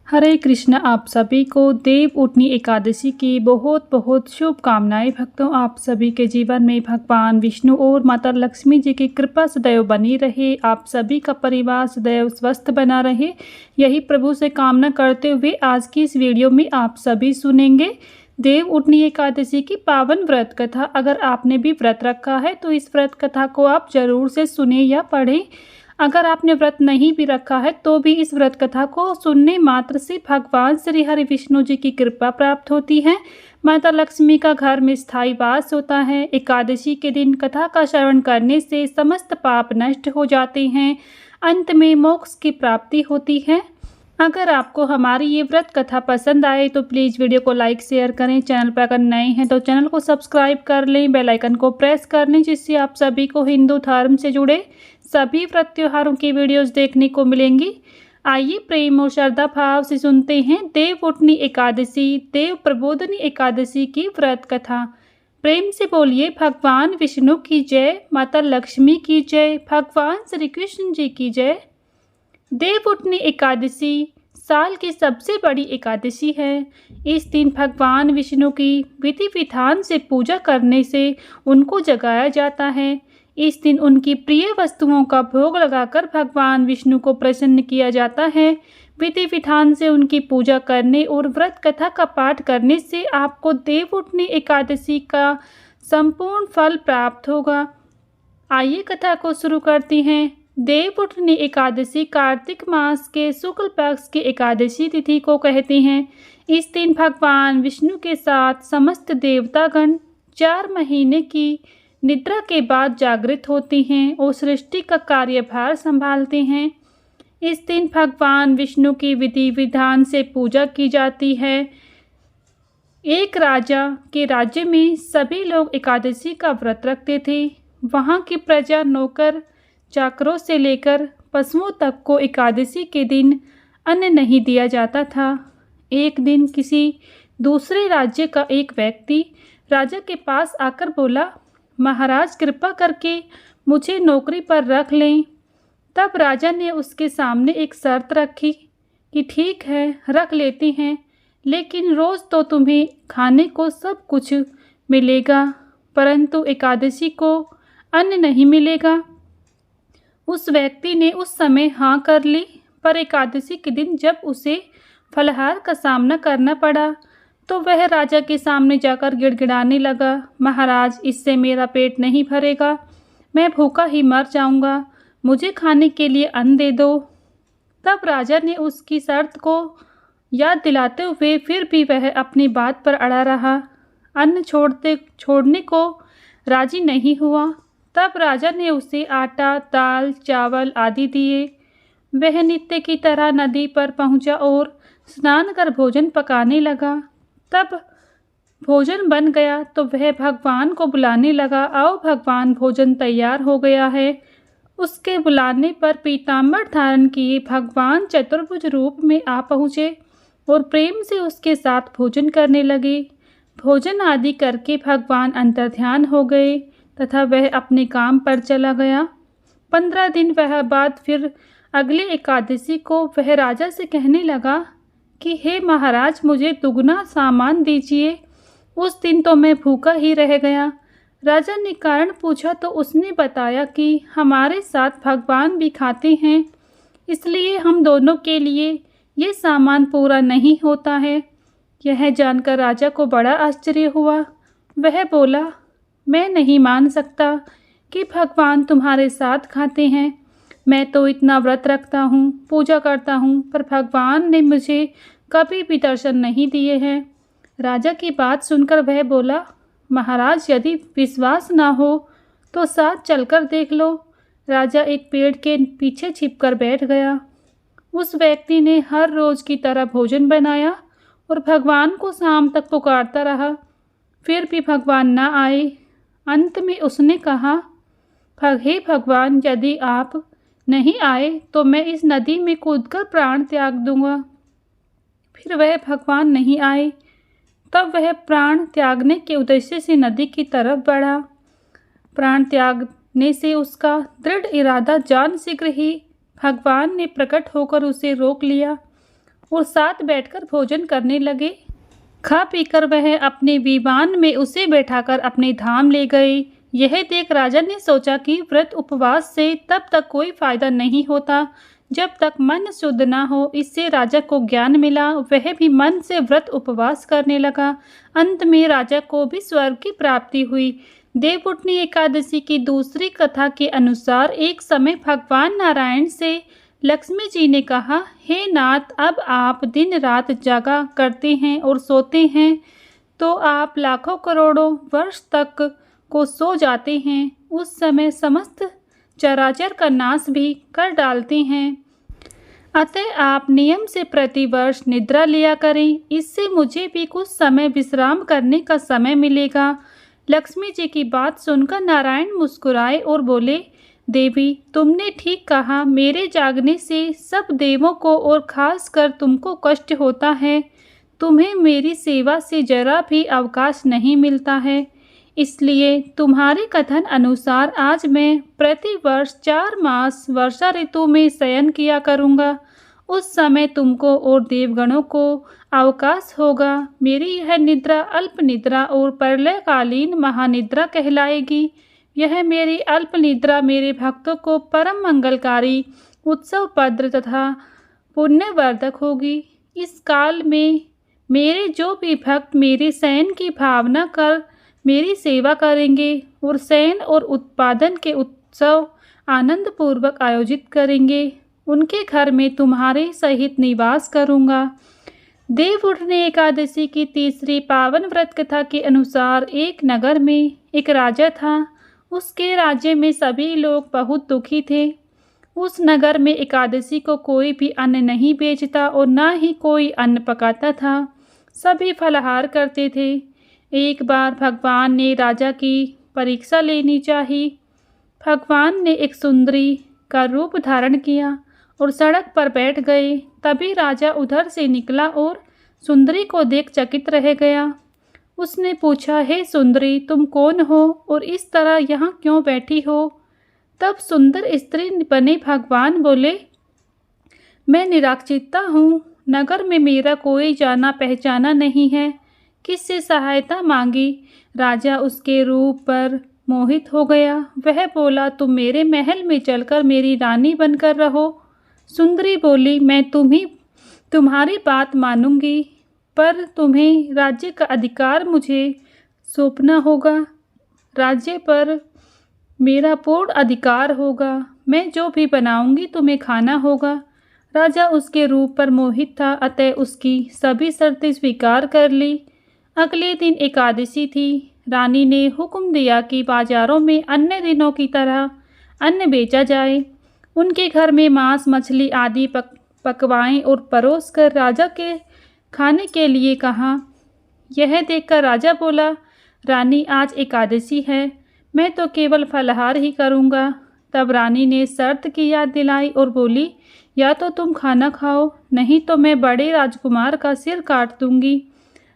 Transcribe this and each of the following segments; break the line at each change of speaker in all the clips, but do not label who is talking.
हरे कृष्ण। आप सभी को देव उठनी एकादशी की बहुत बहुत शुभकामनाएं। भक्तों, आप सभी के जीवन में भगवान विष्णु और माता लक्ष्मी जी की कृपा सदैव बनी रहे। आप सभी का परिवार सदैव स्वस्थ बना रहे, यही प्रभु से कामना करते हुए आज की इस वीडियो में आप सभी सुनेंगे देव उठनी एकादशी की पावन व्रत कथा। अगर आपने भी व्रत रखा है तो इस व्रत कथा को आप जरूर से सुने या पढ़ें। अगर आपने व्रत नहीं भी रखा है तो भी इस व्रत कथा को सुनने मात्र से भगवान श्री हरि विष्णु जी की कृपा प्राप्त होती है। माता लक्ष्मी का घर में स्थायी वास होता है। एकादशी के दिन कथा का श्रवण करने से समस्त पाप नष्ट हो जाते हैं, अंत में मोक्ष की प्राप्ति होती है। अगर आपको हमारी ये व्रत कथा पसंद आए तो प्लीज़ वीडियो को लाइक शेयर करें। चैनल पर अगर नए हैं तो चैनल को सब्सक्राइब कर लें, बेल आइकन को प्रेस कर लें, जिससे आप सभी को हिंदू धर्म से जुड़े सभी व्रत त्योहारों की वीडियोस देखने को मिलेंगी। आइए प्रेम और श्रद्धा भाव से सुनते हैं देव उठनी एकादशी, देव प्रबोधनी एकादशी की व्रत कथा। प्रेम से बोलिए भगवान विष्णु की जय, माता लक्ष्मी की जय, भगवान श्री कृष्ण जी की जय। देव उठनी एकादशी साल की सबसे बड़ी एकादशी है। इस दिन भगवान विष्णु की विधि विधान से पूजा करने से उनको जगाया जाता है। इस दिन उनकी प्रिय वस्तुओं का भोग लगाकर भगवान विष्णु को प्रसन्न किया जाता है। विधि विधान से उनकी पूजा करने और व्रत कथा का पाठ करने से आपको देव उठनी एकादशी का संपूर्ण फल प्राप्त होगा। आइए कथा को शुरू करते हैं। देव उठनी एकादशी कार्तिक मास के शुक्ल पक्ष की एकादशी तिथि को कहते हैं। इस दिन भगवान विष्णु के साथ समस्त देवतागण 4 महीने की निद्रा के बाद जागृत होते हैं और सृष्टि का कार्यभार संभालते हैं। इस दिन भगवान विष्णु की विधि विधान से पूजा की जाती है। एक राजा के राज्य में सभी लोग एकादशी का व्रत रखते थे। वहाँ की प्रजा नौकर चाकरों से लेकर पशुओं तक को एकादशी के दिन अन्न नहीं दिया जाता था। एक दिन किसी दूसरे राज्य का एक व्यक्ति राजा के पास आकर बोला, महाराज कृपा करके मुझे नौकरी पर रख लें। तब राजा ने उसके सामने एक शर्त रखी कि ठीक है, रख लेते हैं, लेकिन रोज़ तो तुम्हें खाने को सब कुछ मिलेगा, परंतु एकादशी को अन्न नहीं मिलेगा। उस व्यक्ति ने उस समय हाँ कर ली, पर एकादशी के दिन जब उसे फलाहार का सामना करना पड़ा तो वह राजा के सामने जाकर गिड़गिड़ाने लगा, महाराज इससे मेरा पेट नहीं भरेगा, मैं भूखा ही मर जाऊंगा, मुझे खाने के लिए अन्न दे दो। तब राजा ने उसकी शर्त को याद दिलाते हुए फिर भी वह अपनी बात पर अड़ा रहा, अन्न छोड़ने को राजी नहीं हुआ। तब राजा ने उसे आटा, दाल, चावल आदि दिए। वह नित्य की तरह नदी पर पहुंचा और स्नान कर भोजन पकाने लगा। तब भोजन बन गया तो वह भगवान को बुलाने लगा, आओ भगवान, भोजन तैयार हो गया है। उसके बुलाने पर पीताम्बर धारण किए भगवान चतुर्भुज रूप में आ पहुँचे और प्रेम से उसके साथ भोजन करने लगे। भोजन आदि करके भगवान अंतर्ध्यान हो गए तथा वह अपने काम पर चला गया। 15 दिन वह बाद फिर अगले एकादशी को वह राजा से कहने लगा कि हे महाराज, मुझे दुगना सामान दीजिए, उस दिन तो मैं भूखा ही रह गया। राजा ने कारण पूछा तो उसने बताया कि हमारे साथ भगवान भी खाते हैं, इसलिए हम दोनों के लिए ये सामान पूरा नहीं होता है। यह जानकर राजा को बड़ा आश्चर्य हुआ। वह बोला, मैं नहीं मान सकता कि भगवान तुम्हारे साथ खाते हैं। मैं तो इतना व्रत रखता हूँ, पूजा करता हूँ, पर भगवान ने मुझे कभी भी दर्शन नहीं दिए हैं। राजा की बात सुनकर वह बोला, महाराज यदि विश्वास ना हो तो साथ चलकर देख लो। राजा एक पेड़ के पीछे छिपकर बैठ गया। उस व्यक्ति ने हर रोज़ की तरह भोजन बनाया और भगवान को शाम तक पुकारता रहा, फिर भी भगवान ना आए। अंत में उसने कहा, हे भगवान, यदि आप नहीं आए तो मैं इस नदी में कूदकर प्राण त्याग दूंगा। फिर वह भगवान नहीं आए। तब वह प्राण त्यागने के उद्देश्य से नदी की तरफ बढ़ा। प्राण त्यागने से उसका दृढ़ इरादा जान शीघ्र ही भगवान ने प्रकट होकर उसे रोक लिया और साथ बैठकर भोजन करने लगे। खा पीकर वह अपने विमान में उसे बैठाकर अपने धाम ले गए। यह देख राजा ने सोचा कि व्रत उपवास से तब तक कोई फायदा नहीं होता जब तक मन शुद्ध ना हो। इससे राजा को ज्ञान मिला, वह भी मन से व्रत उपवास करने लगा। अंत में राजा को भी स्वर्ग की प्राप्ति हुई। देवउठनी एकादशी की दूसरी कथा के अनुसार एक समय भगवान नारायण से लक्ष्मी जी ने कहा, हे नाथ, अब आप दिन रात जागा करते हैं और सोते हैं तो आप लाखों करोड़ों वर्ष तक को सो जाते हैं। उस समय समस्त चराचर का नाश भी कर डालते हैं। अतः आप नियम से प्रतिवर्ष निद्रा लिया करें, इससे मुझे भी कुछ समय विश्राम करने का समय मिलेगा। लक्ष्मी जी की बात सुनकर नारायण मुस्कुराए और बोले, देवी, तुमने ठीक कहा। मेरे जागने से सब देवों को और खासकर तुमको कष्ट होता है। तुम्हें मेरी सेवा से जरा भी अवकाश नहीं मिलता है। इसलिए तुम्हारे कथन अनुसार आज मैं प्रतिवर्ष 4 मास वर्षा ऋतु में शयन किया करूँगा। उस समय तुमको और देवगणों को अवकाश होगा। मेरी यह निद्रा अल्प निद्रा और प्रलयकालीन महानिद्रा कहलाएगी। यह मेरी अल्प निद्रा मेरे भक्तों को परम मंगलकारी, उत्सवप्रद तथा पुण्यवर्धक होगी। इस काल में मेरे जो भी भक्त मेरे शयन की भावना कर मेरी सेवा करेंगे और शयन और उत्पादन के उत्सव आनंद पूर्वक आयोजित करेंगे, उनके घर में तुम्हारे सहित निवास करूँगा। देवउठनी एकादशी की तीसरी पावन व्रत कथा के अनुसार एक नगर में एक राजा था। उसके राज्य में सभी लोग बहुत दुखी थे। उस नगर में एकादशी को कोई भी अन्न नहीं बेचता और न ही कोई अन्न पकाता था। सभी फलाहार करते थे। एक बार भगवान ने राजा की परीक्षा लेनी चाहिए। भगवान ने एक सुंदरी का रूप धारण किया और सड़क पर बैठ गए। तभी राजा उधर से निकला और सुंदरी को देख चकित रह गया। उसने पूछा, हे सुंदरी, तुम कौन हो और इस तरह यहाँ क्यों बैठी हो? तब सुंदर स्त्री बने भगवान बोले, मैं निराक्षिता हूँ। नगर में मेरा कोई जाना पहचाना नहीं है। किससे सहायता मांगी? राजा उसके रूप पर मोहित हो गया। वह बोला, तुम मेरे महल में चलकर मेरी रानी बनकर रहो। सुंदरी बोली, मैं तुम्हारी बात मानूंगी, पर तुम्हें राज्य का अधिकार मुझे सौंपना होगा। राज्य पर मेरा पूर्ण अधिकार होगा। मैं जो भी बनाऊंगी तुम्हें खाना होगा। राजा उसके रूप पर मोहित था, अतः उसकी सभी शर्तें स्वीकार कर ली। अगले दिन एकादशी थी। रानी ने हुक्म दिया कि बाजारों में अन्य दिनों की तरह अन्न बेचा जाए। उनके घर में मांस, मछली आदि पकवाएं और परोस कर राजा के खाने के लिए कहा। यह देखकर राजा बोला, रानी, आज एकादशी है, मैं तो केवल फलाहार ही करूँगा। तब रानी ने शर्त की याद दिलाई और बोली, या तो तुम खाना खाओ, नहीं तो मैं बड़े राजकुमार का सिर काट दूंगी।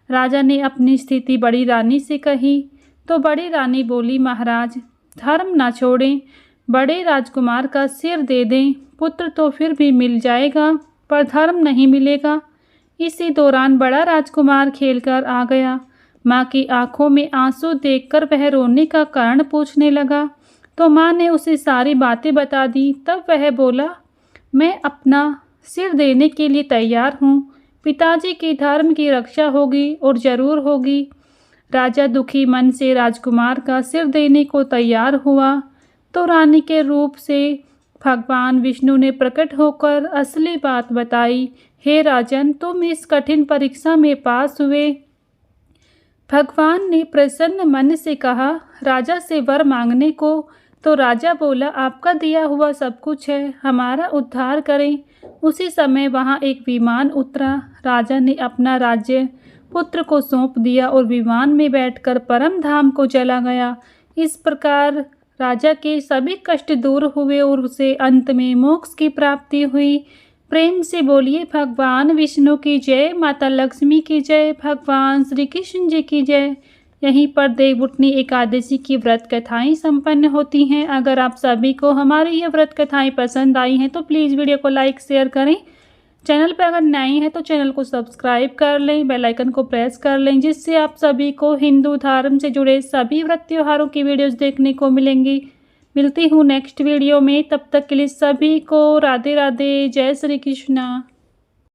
राजा ने अपनी स्थिति बड़ी रानी से कही तो बड़ी रानी बोली, महाराज, धर्म ना छोड़ें, बड़े राजकुमार का सिर दे दें। पुत्र तो फिर भी मिल जाएगा, पर धर्म नहीं मिलेगा। इसी दौरान बड़ा राजकुमार खेलकर आ गया। माँ की आंखों में आंसू देखकर वह रोने का कारण पूछने लगा, तो माँ ने उसे सारी बातें बता दी। तब वह बोला, मैं अपना सिर देने के लिए तैयार हूँ। पिताजी की धर्म की रक्षा होगी और ज़रूर होगी। राजा दुखी मन से राजकुमार का सिर देने को तैयार हुआ तो रानी के रूप से भगवान विष्णु ने प्रकट होकर असली बात बताई। हे राजन, तुम इस कठिन परीक्षा में पास हुए। भगवान ने प्रसन्न मन से कहा राजा से वर मांगने को। तो राजा बोला, आपका दिया हुआ सब कुछ है, हमारा उद्धार करें। उसी समय वहाँ एक विमान उतरा। राजा ने अपना राज्य पुत्र को सौंप दिया और विमान में बैठकर परम धाम को चला गया। इस प्रकार राजा के सभी कष्ट दूर हुए और उसे अंत में मोक्ष की प्राप्ति हुई। प्रेम से बोलिए भगवान विष्णु की जय, माता लक्ष्मी की जय, भगवान श्री कृष्ण जी की जय। यहीं पर देवउठनी एकादशी की व्रत कथाएं संपन्न होती हैं। अगर आप सभी को हमारी ये व्रत कथाएं पसंद आई हैं तो प्लीज़ वीडियो को लाइक शेयर करें। चैनल पर अगर नए हैं तो चैनल को सब्सक्राइब कर लें, बेल आइकन को प्रेस कर लें, जिससे आप सभी को हिंदू धर्म से जुड़े सभी व्रत त्योहारों की वीडियोस देखने को मिलेंगी। मिलती हूँ नेक्स्ट वीडियो में, तब तक के लिए सभी को राधे राधे, जय श्री कृष्णा।